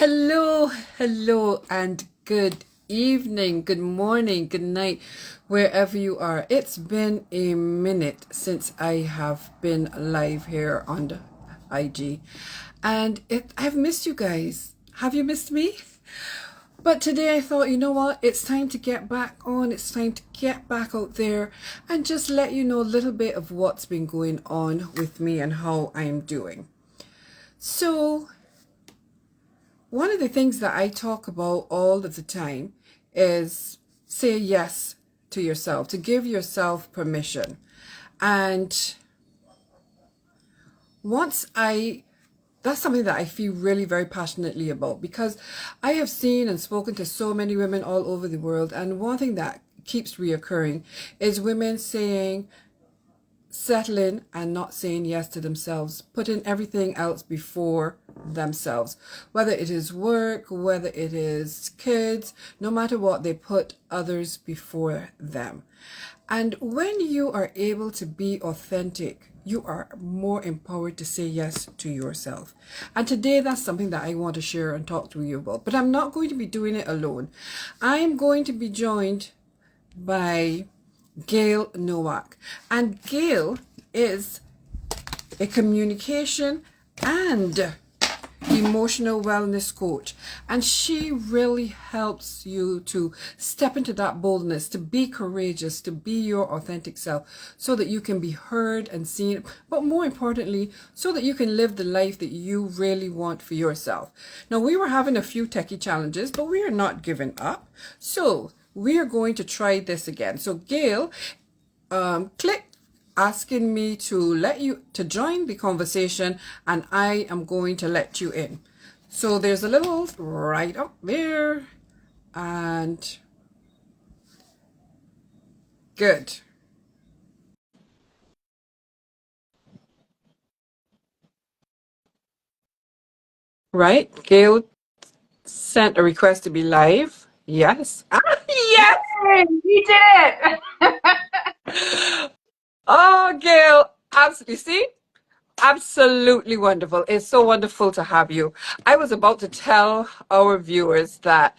Hello, hello, and good evening, good morning, good night, wherever you are. It's been a minute since I have been live here on the IG, and I've missed you guys. Have you missed me? But today I thought, you know what? It's time to get back on. It's time to get back out there and just let you know a little bit of what's been going on with me and how I'm doing. So, one of the things that I talk about all of the time is say yes to yourself, to give yourself permission. And once that's something that I feel really very passionately about, because I have seen and spoken to so many women all over the world. And one thing that keeps reoccurring is women saying, settling and not saying yes to themselves, putting everything else before themselves, whether it is work, whether it is kids, no matter what, they put others before them. And when you are able to be authentic, you are more empowered to say yes to yourself. And today that's something that I want to share and talk to you about. But I'm not going to be doing it alone. I'm going to be joined by Gail Nowak. And Gail is a communication and emotional wellness coach. And she really helps you to step into that boldness, to be courageous, to be your authentic self, so that you can be heard and seen, but more importantly, so that you can live the life that you really want for yourself. Now, we were having a few techie challenges, but we are not giving up. So we are going to try this again. So Gail, click asking me to join the conversation, and I am going to let you in. So there's a little right up there, and good. Right? Gail sent a request to be live. Yes. Ah, yes. Yay, you did it! Oh, Gail, absolutely. See? Absolutely wonderful. It's so wonderful to have you. I was about to tell our viewers that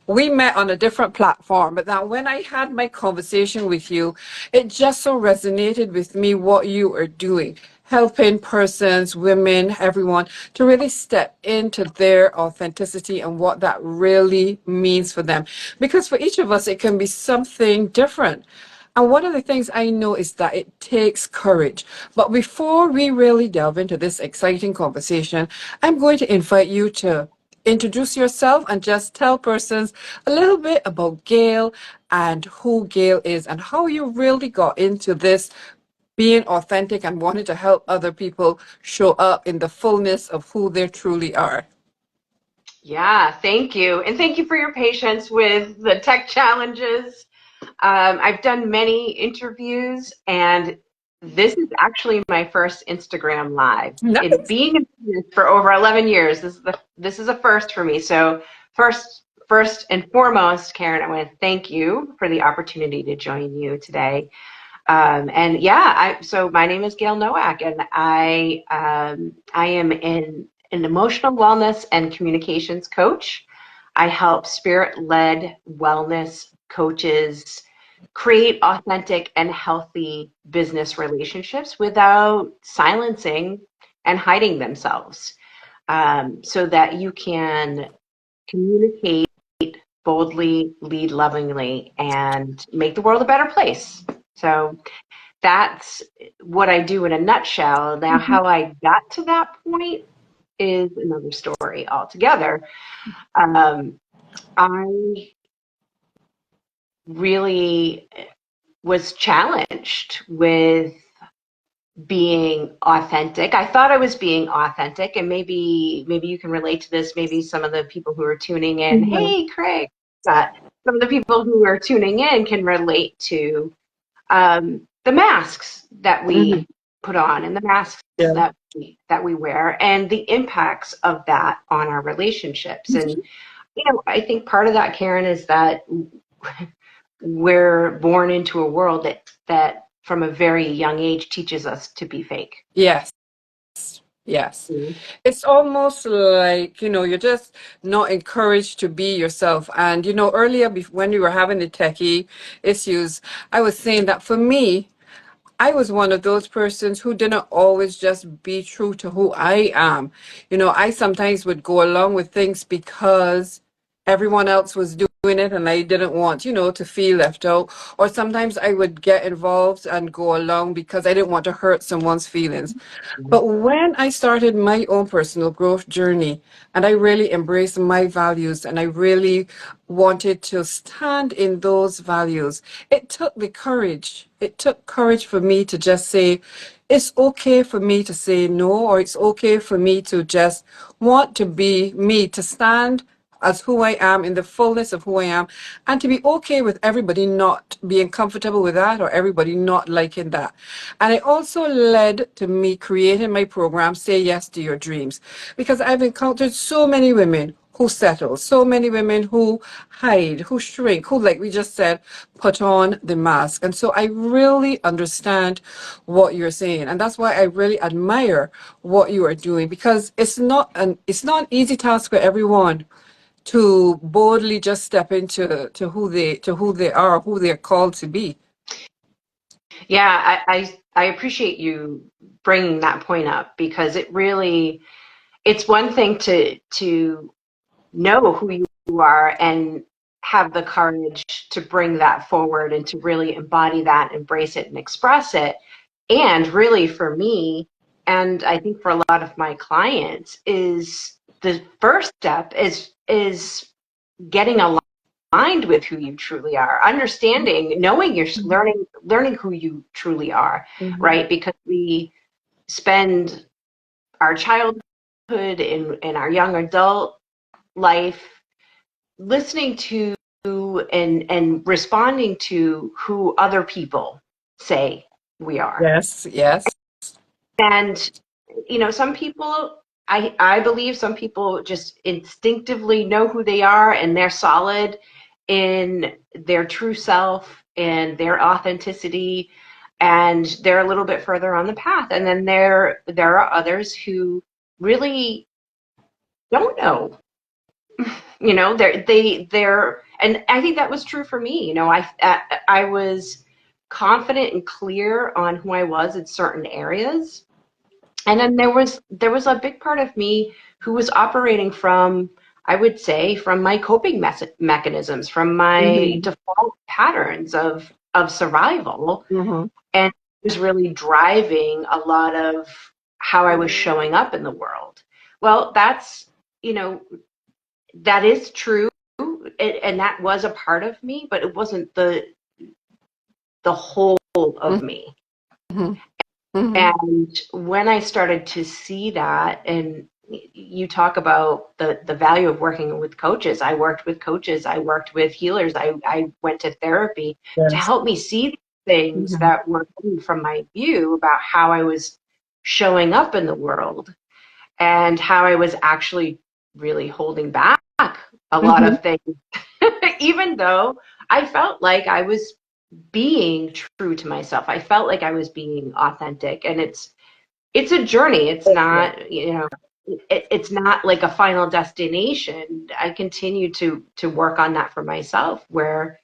we met on a different platform, but that when I had my conversation with you, it just so resonated with me what you are doing, helping persons, women, everyone to really step into their authenticity and what that really means for them. Because for each of us, it can be something different. And one of the things I know is that it takes courage. But before we really delve into this exciting conversation, I'm going to invite you to introduce yourself and just tell persons a little bit about Gail and who Gail is and how you really got into this being authentic and wanting to help other people show up in the fullness of who they truly are. Yeah, thank you. And thank you for your patience with the tech challenges. I've done many interviews, and this is actually my first Instagram live. In Nice. being in business for over 11 years, this is a first for me. So first and foremost, Karen, I want to thank you for the opportunity to join you today. And yeah, so my name is Gail Nowak, and I am an emotional wellness and communications coach. I help spirit-led wellness coaches create authentic and healthy business relationships without silencing and hiding themselves, so that you can communicate boldly, lead lovingly, and make the world a better place. So that's what I do in a nutshell. Now, how I got to that point is another story altogether. Um, I really was challenged with being authentic. I thought I was being authentic, and maybe you can relate to this. Maybe some of the people who are tuning in, Mhm. hey, Craig, some of the people who are tuning in can relate to the masks that Mhm. we put on and the masks Yeah. that we wear, and the impacts of that on our relationships. And I think part of that, Karen, is that we're born into a world that from a very young age teaches us to be fake. Yes. Yes. Mhm. It's almost like, you're just not encouraged to be yourself. And, earlier when we were having the techie issues, I was saying that for me, I was one of those persons who didn't always just be true to who I am. I sometimes would go along with things because everyone else was doing it and I didn't want, to feel left out. Or sometimes I would get involved and go along because I didn't want to hurt someone's feelings. But when I started my own personal growth journey and I really embraced my values and I really wanted to stand in those values, it took the courage. It took courage for me to just say, it's okay for me to say no, or it's okay for me to just want to be me, to stand as who I am in the fullness of who I am, and to be okay with everybody not being comfortable with that or everybody not liking that. And it also led to me creating my program, Say Yes to Your Dreams, because I've encountered so many women who settle, so many women who hide, who shrink, who, like we just said, put on the mask. And so I really understand what you're saying. And that's why I really admire what you are doing, because it's not an easy task for everyone to boldly just step into who they are, who they're called to be. Yeah, I appreciate you bringing that point up because it's one thing to know who you are and have the courage to bring that forward and to really embody that, embrace it, and express it. And really, for me, and I think for a lot of my clients, is the first step is getting aligned with who you truly are, understanding, knowing you're learning who you truly are, Mhm. right? Because we spend our childhood and our young adult life listening to and responding to who other people say we are. Yes, yes. And some people, I believe some people just instinctively know who they are and they're solid in their true self and their authenticity, and they're a little bit further on the path. And then there are others who really don't know. They're and I think that was true for me. I was confident and clear on who I was in certain areas, and then there was a big part of me who was operating from, I would say, from my coping mechanisms, from my Hmm. default patterns of survival, Hmm. and it was really driving a lot of how I was showing up in the world. Well, you know that is true, and that was a part of me, but it wasn't the whole of me. Hmm. Hmm. And when I started to see that, and you talk about the value of working with coaches, I worked with coaches, I worked with healers, I went to therapy to Yes. help me see things Hmm. that were hidden from my view about how I was showing up in the world and how I was actually really holding back a lot Hmm. of things, even though I felt like I was being true to myself. I felt like I was being authentic, and it's a journey. It's Yeah. not, it's not like a final destination. I continue to work on that for myself, where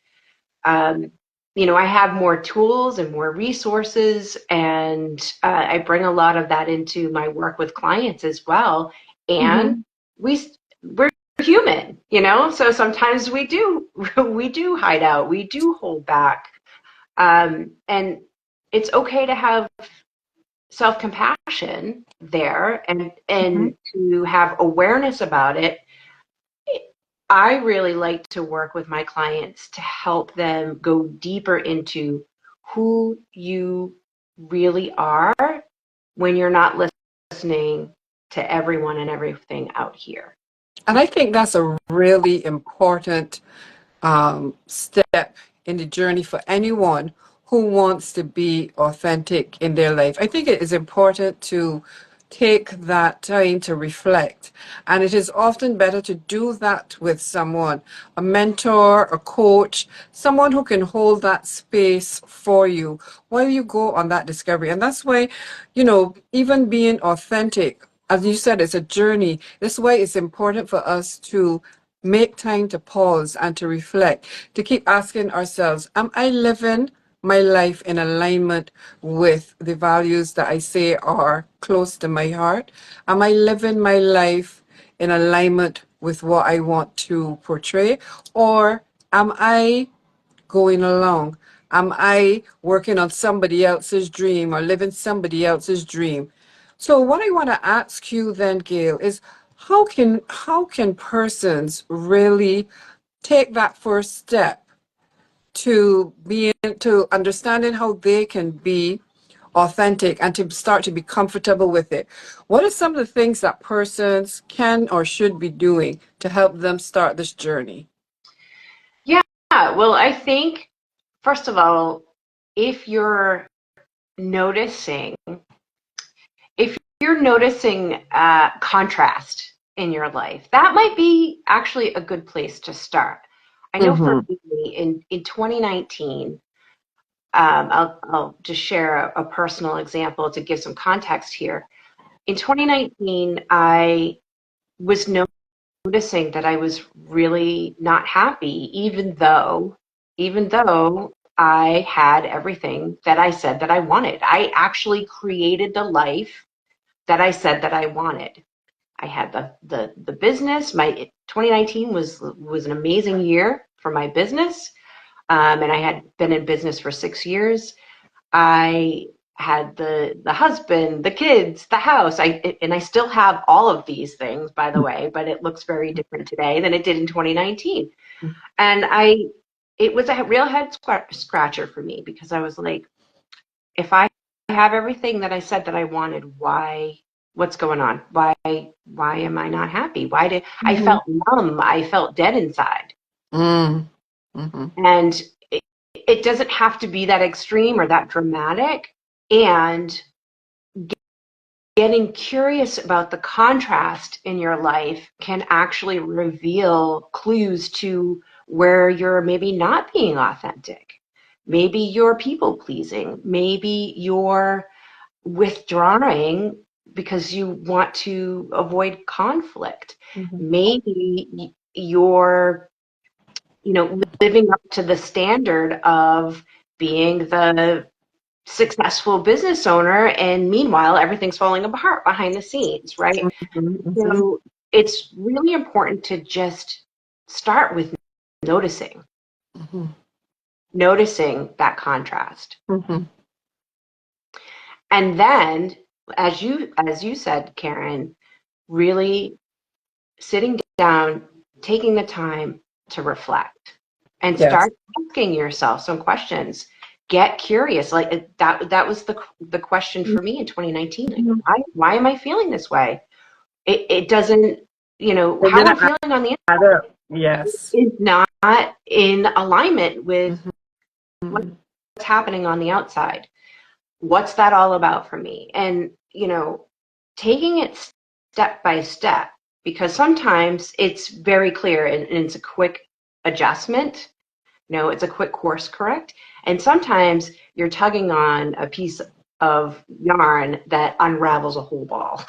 um, I have more tools and more resources, and I bring a lot of that into my work with clients as well. And Hmm. we're human, so sometimes we do we do hide out, we do hold back, and it's okay to have self-compassion there Hmm. and to have awareness about it. I really like to work with my clients to help them go deeper into who you really are when you're not listening to everyone and everything out here. And I think that's a really important step in the journey for anyone who wants to be authentic in their life. I think it is important to take that time to reflect. And it is often better to do that with someone, a mentor, a coach, someone who can hold that space for you while you go on that discovery. And that's why, even being authentic as you said, it's a journey. This is why it's important for us to make time to pause and to reflect, to keep asking ourselves, am I living my life in alignment with the values that I say are close to my heart? Am I living my life in alignment with what I want to portray? Or am I going along? Am I working on somebody else's dream or living somebody else's dream? So what I want to ask you then, Gail, is how can persons really take that first step to being to understanding how they can be authentic and to start to be comfortable with it? What are some of the things that persons can or should be doing to help them start this journey? Yeah, well, I think, first of all, if you're noticing, if you're noticing contrast in your life, that might be actually a good place to start. I know for Mm-hmm. me in 2019, I'll just share a personal example to give some context here. In 2019, I was noticing that I was really not happy, even though I had everything that I said that I wanted. I actually created the life that I said that I wanted. I had the business. My 2019 was an amazing year for my business, and I had been in business for 6 years. I had the husband, the kids, the house. And I still have all of these things, by the way, but it looks very different today than it did in 2019. And it was a real head scratcher for me because I was like, if I have everything that I said that I wanted, what's going on? Why am I not happy? Why did I Mm-hmm. felt numb? I felt dead inside. Mm-hmm. And it doesn't have to be that extreme or that dramatic. And getting curious about the contrast in your life can actually reveal clues to where you're maybe not being authentic. Maybe you're people pleasing. Maybe you're withdrawing because you want to avoid conflict. Mm-hmm. Maybe you're, living up to the standard of being the successful business owner, and meanwhile everything's falling apart behind the scenes, right? Mm-hmm. So it's really important to just start with noticing Mm-hmm. noticing that contrast. Mm-hmm. And then, as you said, Karen, really sitting down, taking the time to reflect and Yes. start asking yourself some questions. Get curious. Like that was the question for me in 2019. Like, Mhm. why am I feeling this way? It doesn't, It how I'm didn't feeling on the add up. Yes. inside is not in alignment with what's Mm-hmm. happening on the outside. What's that all about for me? And, taking it step by step, because sometimes it's very clear and it's a quick adjustment. It's a quick course correct. And sometimes you're tugging on a piece of yarn that unravels a whole ball.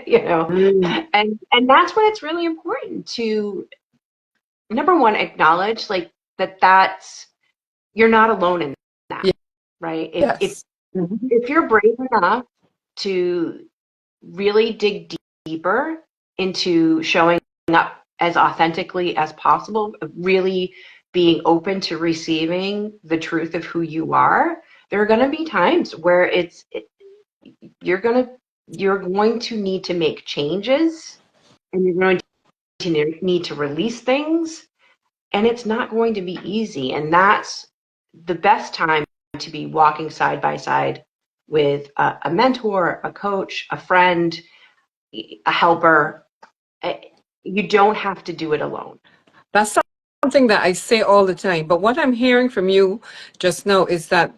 you know Mm. and that's when it's really important to, number one, acknowledge like that's you're not alone in that, Ye- right? If Yes. Mm-hmm. if you're brave enough to really dig deeper into showing up as authentically as possible, really being open to receiving the truth of who you are, there are going to be times where you're going to need to make changes, and you're going to need to release things, and it's not going to be easy. And that's the best time to be walking side by side with a mentor, a coach, a friend, a helper. You don't have to do it alone. That's something that I say all the time. But what I'm hearing from you just now is that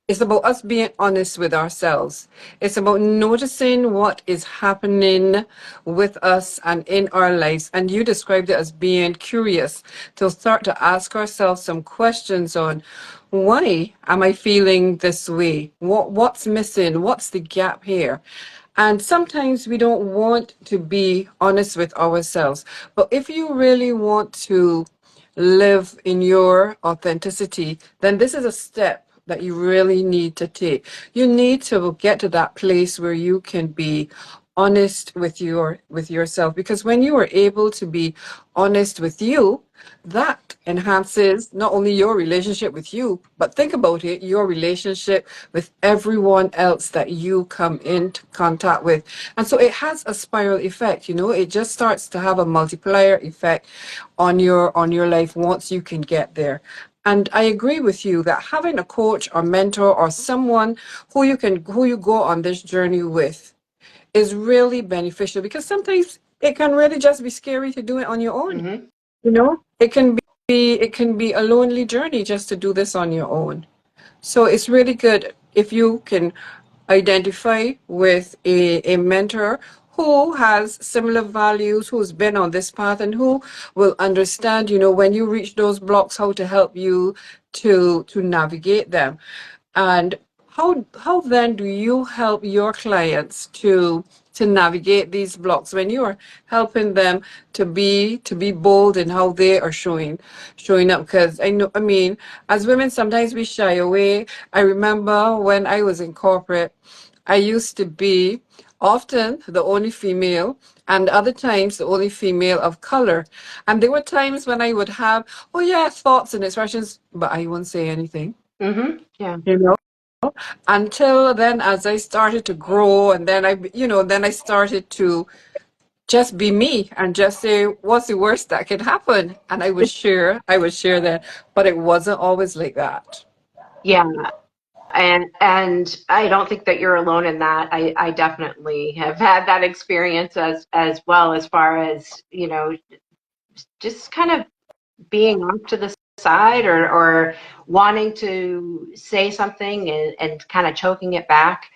it's about us being honest with ourselves. It's about noticing what is happening with us and in our lives. And you described it as being curious to start to ask ourselves some questions on, why am I feeling this way? What's missing? What's the gap here? And sometimes we don't want to be honest with ourselves. But if you really want to live in your authenticity, then this is a step that you really need to take. You need to get to that place where you can be honest with yourself, because when you are able to be honest with you, that enhances not only your relationship with you, but think about it, your relationship with everyone else that you come into contact with. And so it has a spiral effect, you know, it just starts to have a multiplier effect on your life once you can get there. And I agree with you that having a coach or mentor or someone who you go on this journey with is really beneficial, because sometimes it can really just be scary to do it on your own. Mm-hmm. You know, it can be a lonely journey just to do this on your own. So it's really good if you can identify with a mentor who has similar values, who's been on this path, and who will understand, you know, when you reach those blocks, how to help you to navigate them. And how then do you help your clients to navigate these blocks when you are helping them to be bold in how they are showing up? Because I know, I mean, as women, sometimes we shy away. I remember when I was in corporate, I used to be often the only female, and other times the only female of color. And there were times when I would have, oh yeah, thoughts and expressions, but I wouldn't say anything. Mm-hmm. Yeah. You know, until then, as I started to grow, and then then I started to just be me and just say, what's the worst that can happen? And I would share that, but it wasn't always like that. Yeah. And I don't think that you're alone in that. I definitely have had that experience as well, as far as, you know, just kind of being off to the side, or wanting to say something and kind of choking it back.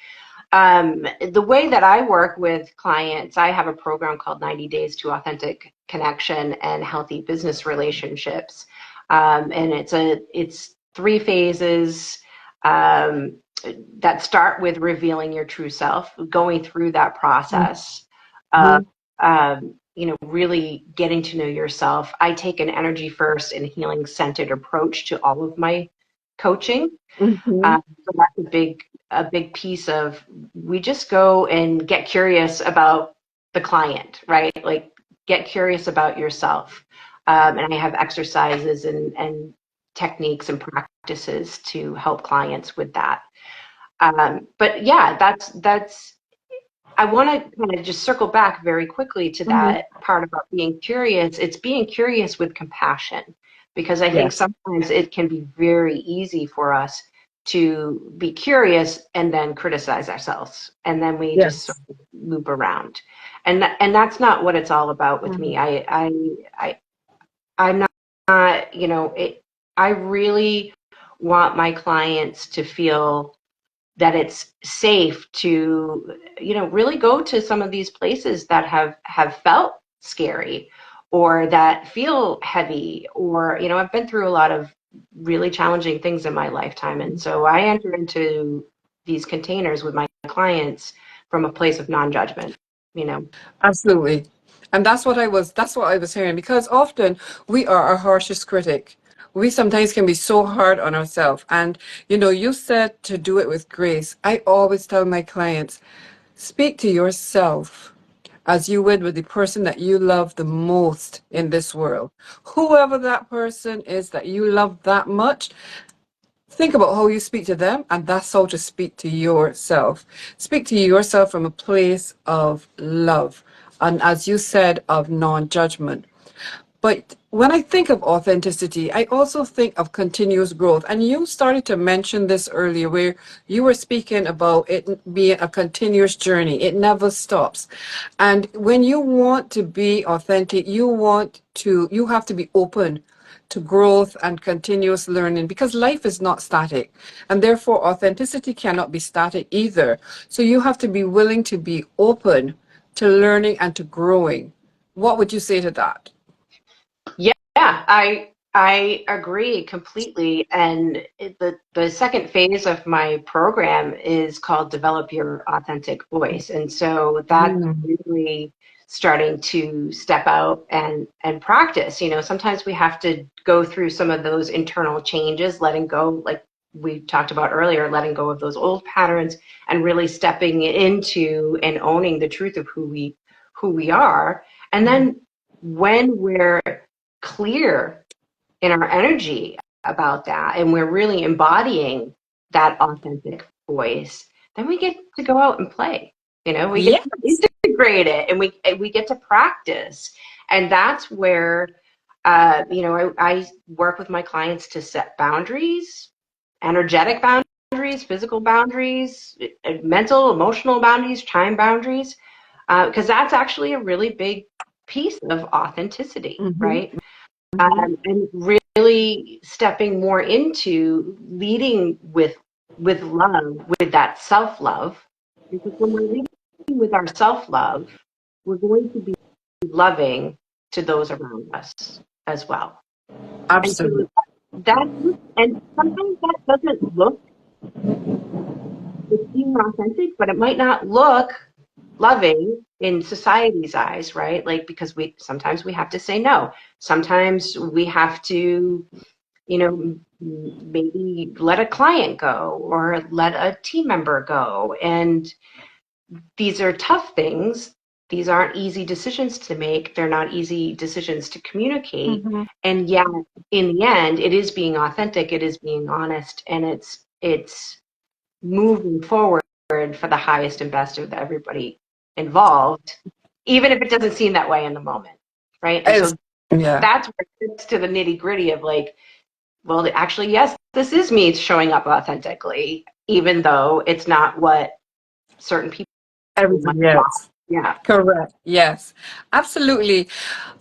The way that I work with clients, I have a program called 90 Days to Authentic Connection and Healthy Business Relationships. And it's 3 phases um, that start with revealing your true self, going through that process of Mhm. you know, really getting to know yourself. I take an energy first and healing centered approach to all of my coaching. Mhm. So that's a big piece of, we just go and get curious about the client, right? Like, get curious about yourself. And I have exercises and techniques and practices to help clients with that. But yeah, that's I want to kind of just circle back very quickly to Mhm. that part about being curious. It's being curious with compassion, because I think Yes. sometimes it can be very easy for us to be curious and then criticize ourselves, and then we just sort Yes. of loop around. And that's not what it's all about with me. Mhm. I'm not, you know, I really want my clients to feel that it's safe to, you know, really go to some of these places that have felt scary, or that feel heavy, or, you know, I've been through a lot of really challenging things in my lifetime, and so I enter into these containers with my clients from a place of non-judgment, you know. Absolutely. And that's what I was hearing, because often we are our harshest critic. We sometimes can be so hard on ourselves. And you know, you said to do it with grace. I always tell my clients, speak to yourself as you would with the person that you love the most in this world. Whoever that person is that you love that much, think about how you speak to them, and that's how to speak to yourself. Speak to yourself from a place of love, and as you said, of non-judgment. But when I think of authenticity, I also think of continuous growth. And you started to mention this earlier, where you were speaking about it being a continuous journey. It never stops. And when you want to be authentic, you have to be open to growth and continuous learning, because life is not static, and therefore authenticity cannot be static either. So you have to be willing to be open to learning and to growing. What would you say to that? Yeah, I agree completely. And the second phase of my program is called Develop Your Authentic Voice. And so that's Mm. really starting to step out and practice. You know, sometimes we have to go through some of those internal changes, letting go, like we talked about earlier, letting go of those old patterns and really stepping into and owning the truth of who we are. And then when we're clear in our energy about that and we're really embodying that authentic voice, then we get to go out and play. You know, we get to Yes. integrate it, and we get to practice. And that's where I work with my clients to set boundaries, energetic boundaries, physical boundaries, mental, emotional boundaries, time boundaries, because that's actually a really big piece of authenticity, Mm-hmm. right? Mm-hmm. And really stepping more into leading with love, with that self-love, because when we're leading with our self-love, we're going to be loving to those around us as well. And so Absolutely. that, and sometimes that doesn't look, it's being authentic, but it might not look loving in society's eyes, right? Like, because sometimes we have to say no. Sometimes we have to, maybe let a client go or let a team member go. And these are tough things. These aren't easy decisions to make. They're not easy decisions to communicate. Mm-hmm. And yet, in the end, it is being authentic. It is being honest, and it's moving forward for the highest and best of everybody involved, even if it doesn't seem that way in the moment, right? And It's, so yeah. that's where it gets to the nitty gritty of like, well, actually, yes, this is me showing up authentically, even though it's not what certain people might Everybody want. else. Yeah. Correct. Yes, absolutely.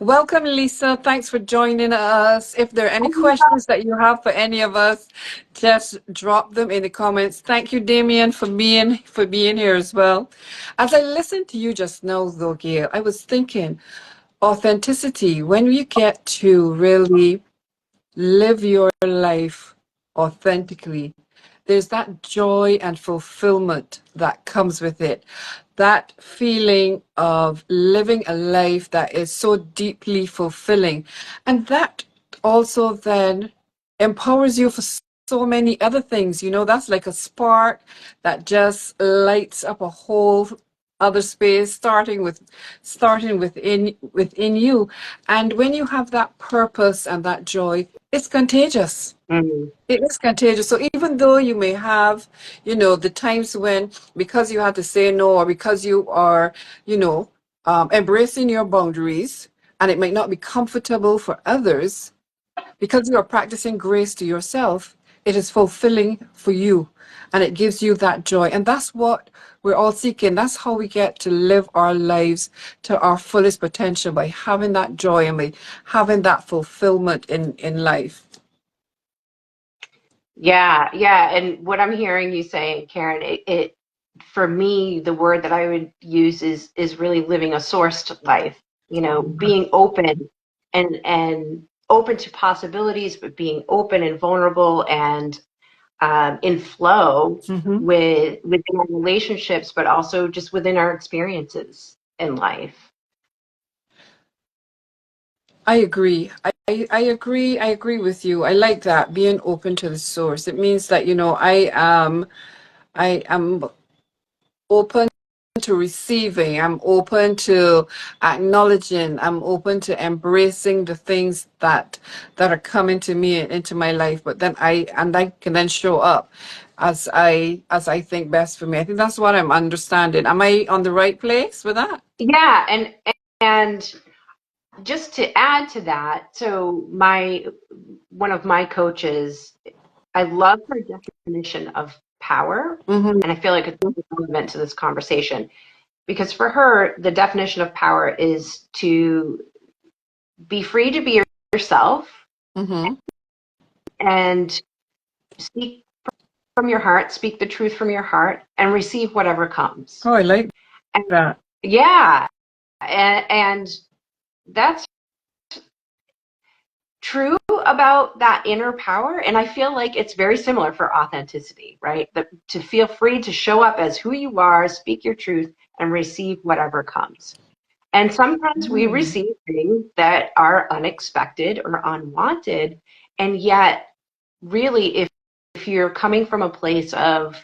Welcome, Lisa. Thanks for joining us. If there are any questions that you have for any of us, just drop them in the comments. Thank you, Damien, for being here as well. As I listened to you just now, though, Gail, I was thinking authenticity. When you get to really live your life authentically, there's that joy and fulfillment that comes with it. That feeling of living a life that is so deeply fulfilling. And that also then empowers you for so many other things. That's like a spark that just lights up a whole other space, starting within you. And when you have that purpose and that joy, it's contagious. Mm-hmm. It is contagious. So even though you may have, the times when, because you had to say no, or because you are, embracing your boundaries, and it might not be comfortable for others, because you are practicing grace to yourself, it is fulfilling for you, and it gives you that joy. And that's what we're all seeking. That's how we get to live our lives to our fullest potential, by having that joy and by having that fulfillment in life. Yeah, yeah. And what I'm hearing you say, Karen, it for me, the word that I would use is really living a sourced life. Being open and open to possibilities, but being open and vulnerable and in flow Mhm. within our relationships, but also just within our experiences in life. I agree. I agree. I agree with you. I like that, being open to the source. It means that, I am open to receiving. I'm open to acknowledging. I'm open to embracing the things that are coming to me and into my life. But then I can then show up as I think best for me. I think that's what I'm understanding. Am I on the right place with that? Yeah, and just to add to that, so one of my coaches, I love her definition of power, Mm-hmm. and I feel like it's really relevant to this conversation because for her, the definition of power is to be free to be yourself Mm-hmm. and speak from your heart, speak the truth from your heart, and receive whatever comes. Oh, I like And that. yeah, and that's true about that inner power. And I feel like it's very similar for authenticity, right? To feel free to show up as who you are, speak your truth, and receive whatever comes. And sometimes we Mm. receive things that are unexpected or unwanted. And yet, really, if you're coming from a place of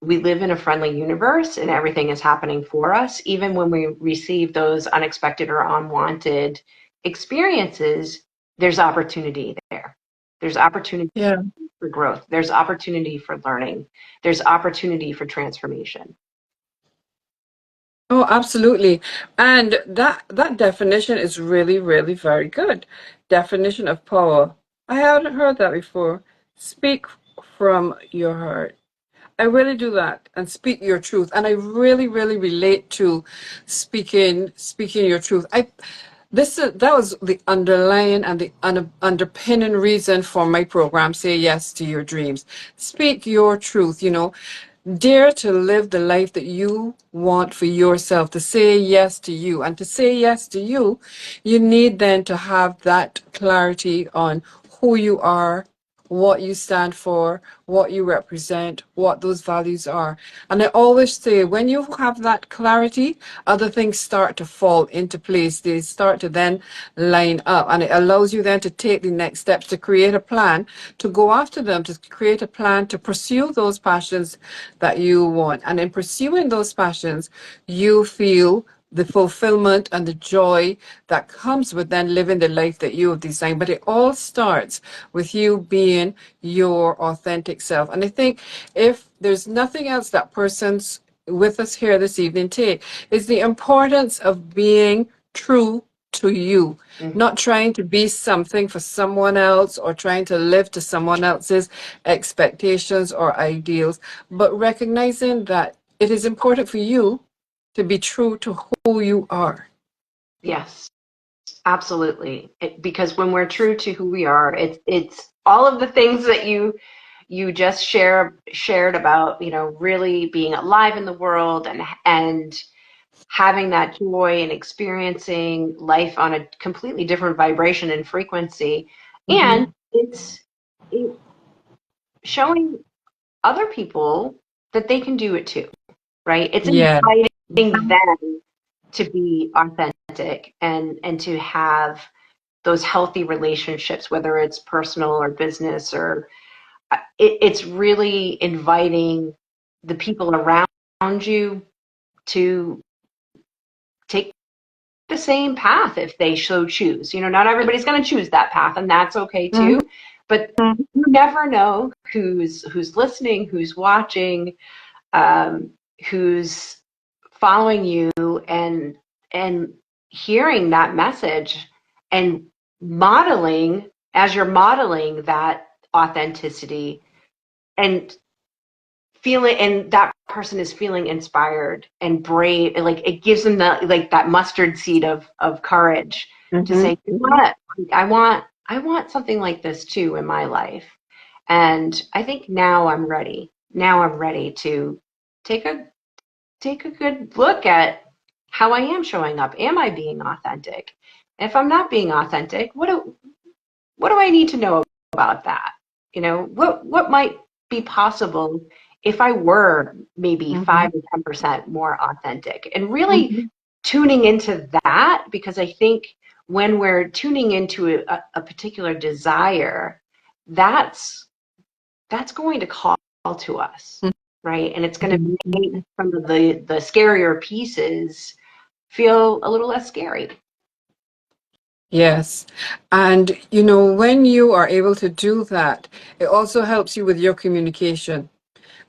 we live in a friendly universe and everything is happening for us, even when we receive those unexpected or unwanted experiences, there's opportunity there. There's opportunity Yeah. for growth. There's opportunity for learning. There's opportunity for transformation. Oh, absolutely. And that definition is really, really very good. Definition of power. I hadn't heard that before. Speak from your heart. I really do that and speak your truth. And I really, really relate to speaking your truth. That was the underlying and the underpinning reason for my program, Say Yes to Your Dreams. Speak your truth, Dare to live the life that you want for yourself, to say yes to you. And to say yes to you, you need then to have that clarity on who you are, what you stand for, what you represent, what those values are. And I always say, when you have that clarity, other things start to fall into place. They start to then line up, and it allows you then to take the next steps to create a plan, to go after them, to create a plan to pursue those passions that you want. And in pursuing those passions, you feel the fulfillment and the joy that comes with then living the life that you have designed. But it all starts with you being your authentic self. And I think if there's nothing else that persons with us here this evening take, is the importance of being true to you, not trying to be something for someone else or trying to live to someone else's expectations or ideals, but recognizing that it is important for you to be true to who you are. Yes, absolutely. Because when we're true to who we are, it's all of the things that you just shared about, really being alive in the world and having that joy and experiencing life on a completely different vibration and frequency. And Mm-hmm. it showing other people that they can do it too, right? It's Yeah. inviting them to be authentic and to have those healthy relationships, whether it's personal or business, or it's really inviting the people around you to take the same path if they so choose. Not everybody's going to choose that path, and that's okay too. But you never know who's listening, who's watching, um, who's following you, and hearing that message and modeling as you're modeling that authenticity and feeling, and that person is feeling inspired and brave, and like it gives them that mustard seed of courage to Mm-hmm. say, you know what, I want something like this too in my life. And I think now I'm ready to take a take a good look at how I am showing up. Am I being authentic? If I'm not being authentic, what do I need to know about that? What might be possible if I were maybe Mm-hmm. 5 or 10% more authentic, and really Mm-hmm. tuning into that, because I think when we're tuning into a particular desire, that's going to call to us, right? And it's going to make some of the scarier pieces feel a little less scary. Yes. And when you are able to do that, it also helps you with your communication.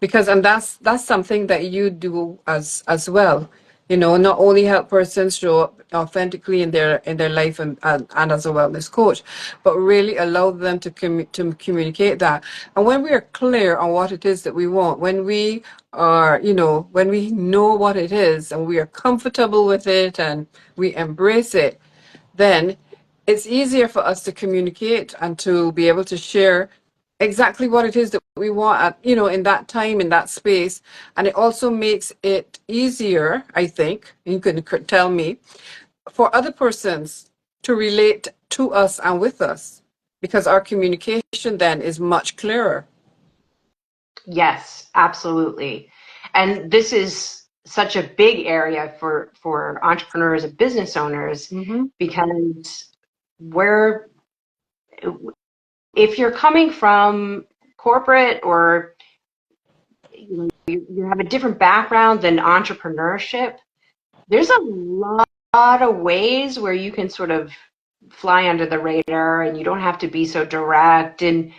Because and that's something that you do as well, not only help persons show up authentically in their life and as a wellness coach, but really allow them to communicate that. And when we are clear on what it is that we want, when we know what it is and we are comfortable with it and we embrace it, then it's easier for us to communicate and to be able to share exactly what it is that we want in that time, in that space. And it also makes it easier, I think, you can tell me, for other persons to relate to us and with us, because our communication then is much clearer. Yes, absolutely. And this is such a big area for entrepreneurs and business owners, Mm-hmm. because we're if you're coming from corporate, or you have a different background than entrepreneurship, there's a lot of ways where you can sort of fly under the radar, and you don't have to be so direct. And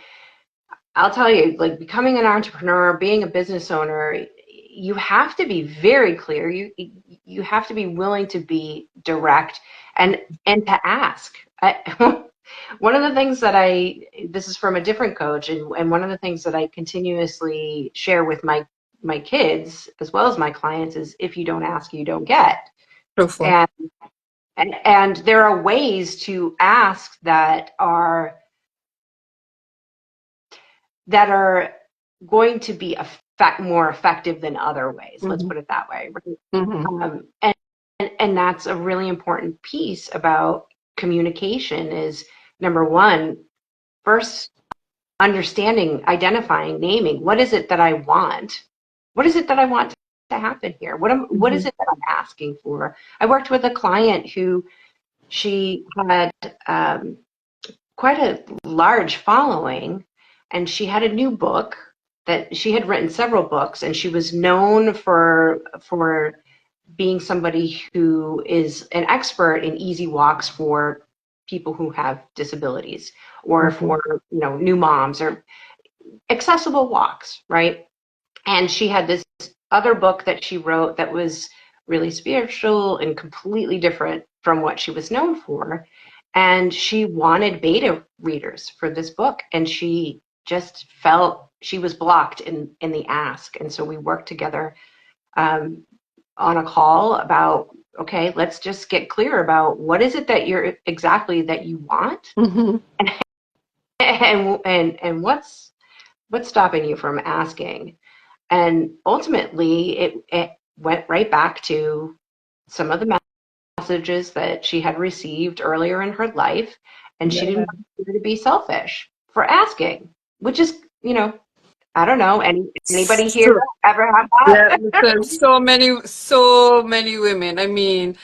I'll tell you, like, becoming an entrepreneur, being a business owner, you have to be very clear. You have to be willing to be direct, and to ask. One of the things that this is from a different coach, and one of the things that I continuously share with my kids as well as my clients is, if you don't ask, you don't get. Truthful. And there are ways to ask that are going to be more effective than other ways. Let's put it that way. Mm-hmm. And that's a really important piece about communication is, number one, first understanding, identifying, naming, what is it that I want? What is it that I want to happen here? What is it that I'm asking for? I worked with a client who, she had quite a large following, and she had a new book that she had written, several books, and she was known for being somebody who is an expert in easy walks for people who have disabilities, or for new moms, or accessible walks, right? And she had this other book that she wrote that was really spiritual and completely different from what she was known for. And she wanted beta readers for this book, and she just felt she was blocked in the ask. And so we worked together on a call about, okay, let's just get clear about what is it that you're exactly that you want, and what's stopping you from asking. And ultimately, it went right back to some of the messages that she had received earlier in her life, and she didn't want her to be selfish for asking, which is, I don't know, anybody here True. ever had Yeah, that? there's so many women. I mean,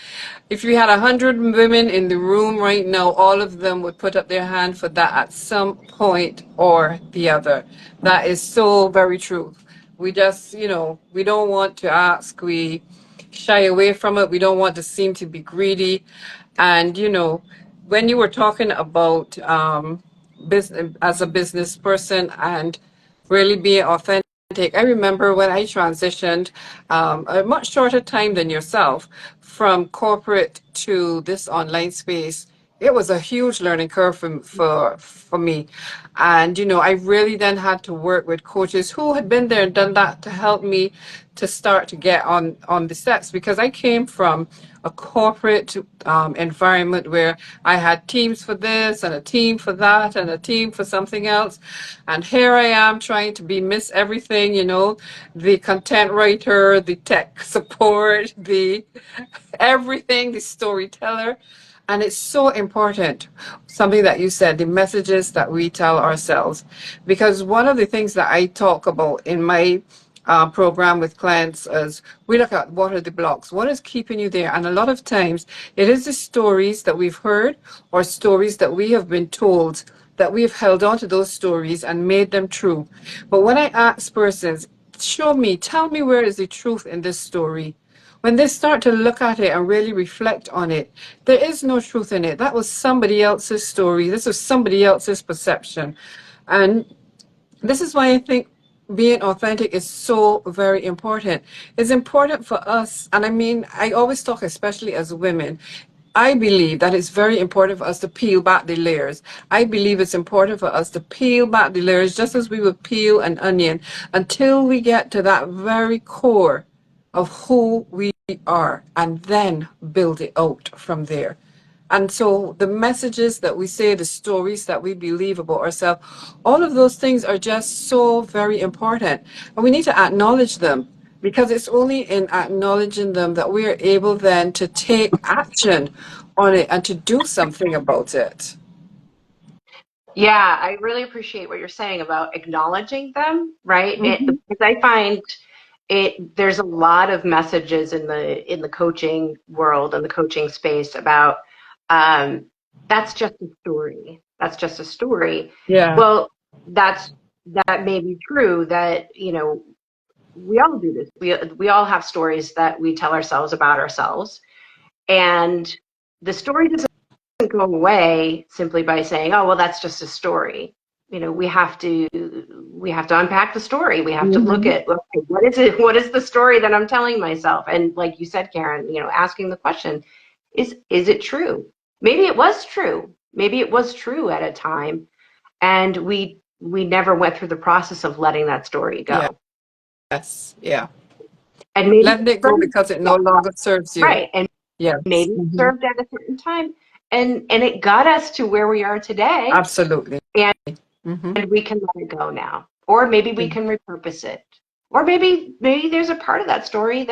if you had 100 women in the room right now, all of them would put up their hand for that at some point or the other. That is so very true. We just, we don't want to ask. We shy away from it. We don't want to seem to be greedy. And, when you were talking about business as a business person and really being authentic, I remember when I transitioned a much shorter time than yourself from corporate to this online space. It was a huge learning curve for me. And, I really then had to work with coaches who had been there and done that to help me to start to get on the steps, because I came from a corporate environment where I had teams for this and a team for that and a team for something else. And here I am trying to be Miss Everything, the content writer, the tech support, the everything, the storyteller. And it's so important, something that you said, the messages that we tell ourselves. Because one of the things that I talk about in my program with clients is we look at what are the blocks, what is keeping you there. And a lot of times it is the stories that we've heard or stories that we have been told, that we've held on to those stories and made them true. But when I ask persons, tell me where is the truth in this story? When they start to look at it and really reflect on it, there is no truth in it. That was somebody else's story. This was somebody else's perception. And this is why I think being authentic is so very important. It's important for us. And I mean, I always talk, especially as women. I believe that it's very important for us to peel back the layers. I believe it's important for us to peel back the layers just as we would peel an onion until we get to that very core of who we are, and then build it out from there. And so the messages that we say, the stories that we believe about ourselves, all of those things are just so very important. And we need to acknowledge them, because it's only in acknowledging them that we are able then to take action on it and to do something about it. Yeah, I really appreciate what you're saying about acknowledging them, right? Mm-hmm. Because I find there's a lot of messages in the coaching world and the coaching space about um, that's just a story. That's just a story. Yeah. Well, that may be true that, we all do this. We all have stories that we tell ourselves about ourselves. And the story doesn't go away simply by saying, "Oh, well, that's just a story." We have to unpack the story. We have to look Mm-hmm. at, okay, what is it? What is the story that I'm telling myself? And like you said, Karen, asking the question, is it true? Maybe it was true. Maybe it was true at a time, and we never went through the process of letting that story Yeah. go. Yes. Yeah. And maybe Letting it go because it no longer serves you. right, and Yes. maybe it Mm-hmm. served at a certain time, and it got us to where we are today. Absolutely. And Mm-hmm. we can let it go now, or maybe we can repurpose it, or maybe there's a part of that story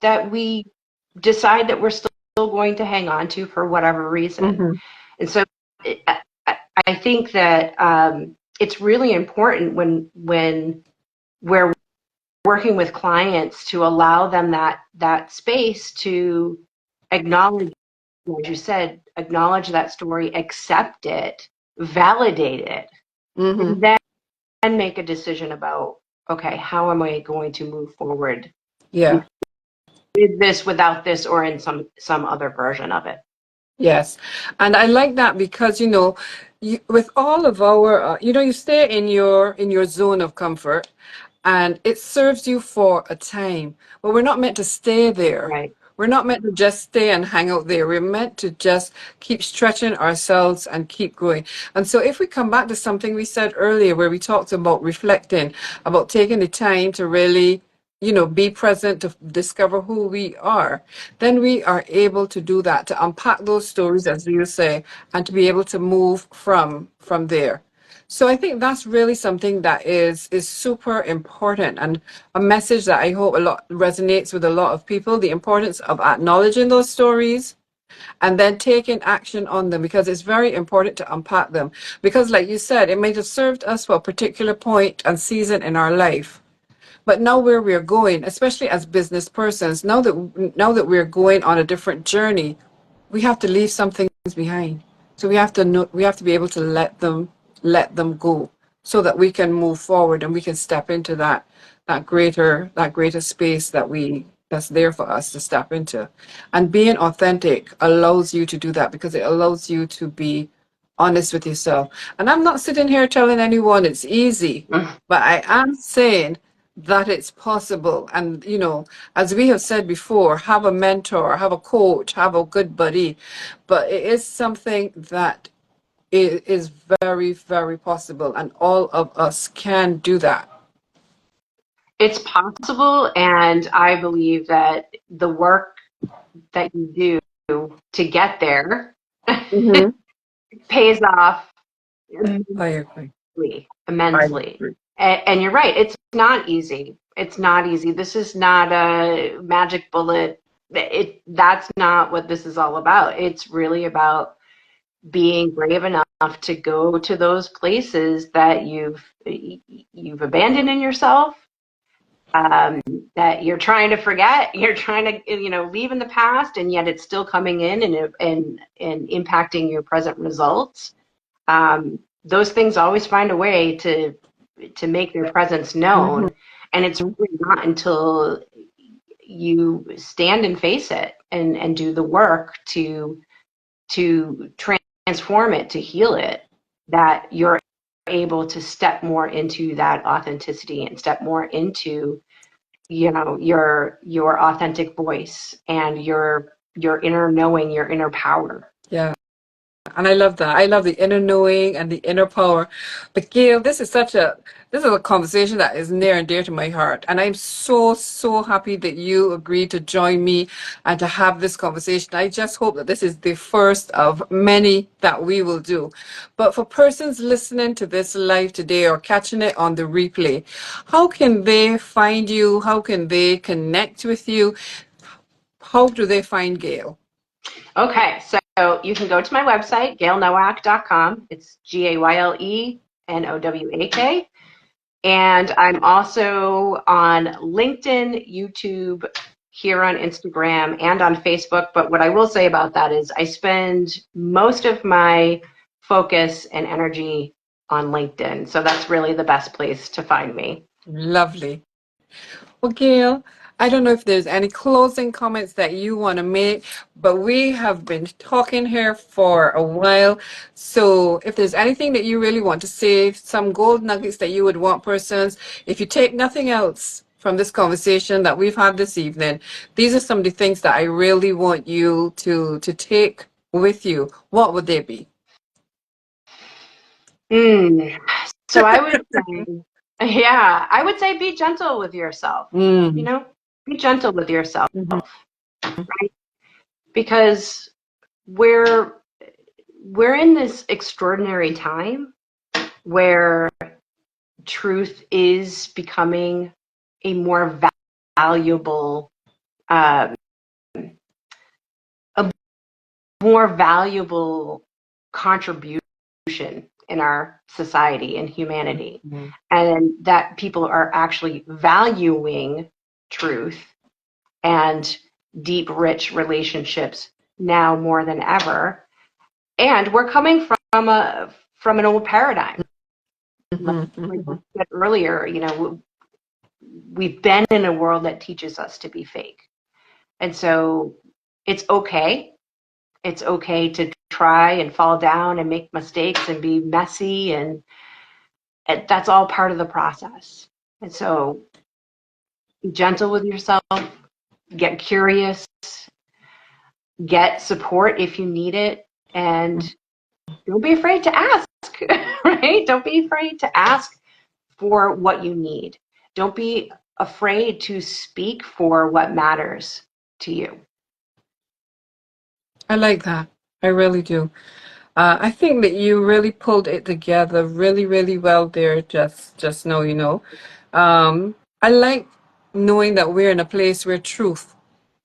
that we decide that we're still going to hang on to for whatever reason. Mm-hmm. And so I think that it's really important when we're working with clients to allow them that space to acknowledge, as you said, acknowledge that story, accept it, validate it, Mm-hmm. and then make a decision about, okay, how am I going to move forward Yeah. with this, without this, or in some other version of it. Yes. And I like that because, with all of our, you stay in your zone of comfort and it serves you for a time, but we're not meant to stay there. Right. We're not meant to just stay and hang out there. We're meant to just keep stretching ourselves and keep growing. And so if we come back to something we said earlier, where we talked about reflecting, about taking the time to really be present to discover who we are, then we are able to do that, to unpack those stories, as you say, and to be able to move from there. So I think that's really something that is super important and a message that I hope a lot resonates with a lot of people, the importance of acknowledging those stories and then taking action on them, because it's very important to unpack them. Because like you said, it might have served us for a particular point and season in our life. But now where we're going, especially as business persons, now that we're going on a different journey, we have to leave some things behind. So we have to be able to let them go so that we can move forward and we can step into that greater space that's there for us to step into. And being authentic allows you to do that because it allows you to be honest with yourself. And I'm not sitting here telling anyone it's easy, but I am saying that it's possible. And, as we have said before, have a mentor, have a coach, have a good buddy. But it is something that is very, very possible. And all of us can do that. It's possible, and I believe that the work that you do to get there Hmm. pays off I agree. I immensely. agree. And you're right, it's not easy. It's not easy. This is not a magic bullet. That's not what this is all about. It's really about being brave enough to go to those places that you've abandoned in yourself, um, that you're trying to forget, you're trying to leave in the past, and yet it's still coming in and impacting your present results. Those things always find a way to make their presence Hmm. known, and it's really not until you stand and face it and do the work to transform it, to heal it, that you're able to step more into that authenticity and step more into your authentic voice and your inner knowing, your inner power. Yeah. And I love that. I love the inner knowing and the inner power. But Gail, this is a conversation that is near and dear to my heart. And I'm so, so happy that you agreed to join me and to have this conversation. I just hope that this is the first of many that we will do. But for persons listening to this live today or catching it on the replay, how can they find you? How can they connect with you? How do they find Gail? Okay, so you can go to my website, gailnowak.com. It's GAYLENOWAK. And I'm also on LinkedIn, YouTube, here on Instagram, and on Facebook. But what I will say about that is I spend most of my focus and energy on LinkedIn. So that's really the best place to find me. Lovely. Well, Gail, I don't know if there's any closing comments that you want to make, but we have been talking here for a while. So if there's anything that you really want to say, some gold nuggets that you would want persons, if you take nothing else from this conversation that we've had this evening, these are some of the things that I really want you to take with you. What would they be? So I would say, yeah, I would say be gentle with yourself. You Mm. know, be gentle with yourself, Mhm. right? Because we're we're in this extraordinary time where truth is becoming a more valuable, um, a more valuable contribution in our society and humanity, Mhm. and that people are actually valuing truth and deep, rich relationships now more than ever. And we're coming from an old paradigm. Like, Mhm. like I Mhm. said earlier, we've been in a world that teaches us to be fake. And so it's okay. It's okay to try and fall down and make mistakes and be messy, and that's all part of the process. And so be gentle with yourself, get curious, get support if you need it, and don't be afraid to ask, right? Don't be afraid to ask for what you need. Don't be afraid to speak for what matters to you. I like that. I really do. I think that you really pulled it together really, really well there. Just now, I like knowing that we're in a place where truth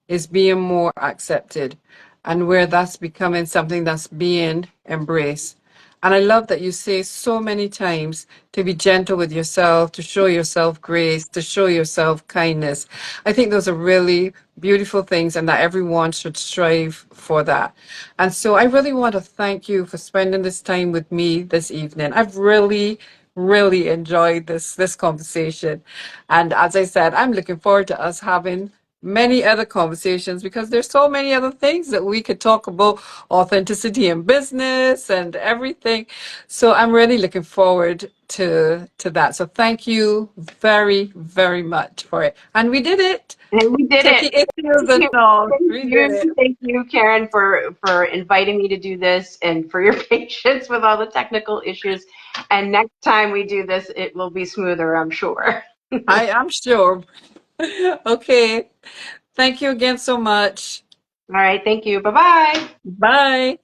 is being more accepted and where that's becoming something that's being embraced. And I love that you say so many times to be gentle with yourself, to show yourself grace, to show yourself kindness. I think those are really beautiful things and that everyone should strive for that. And so I really want to thank you for spending this time with me this evening. I've really enjoyed this conversation. And as I said, I'm looking forward to us having many other conversations because there's so many other things that we could talk about, authenticity in business and everything. So I'm really looking forward to that. So thank you very, very much for it. And we did it. And we did Techie it. issues Thank and you. all. Thank We did you. it. Thank you, Karen, for inviting me to do this and for your patience with all the technical issues. And next time we do this, it will be smoother, I'm sure. I am sure. Okay. Thank you again so much. All right. Thank you. Bye-bye. Bye.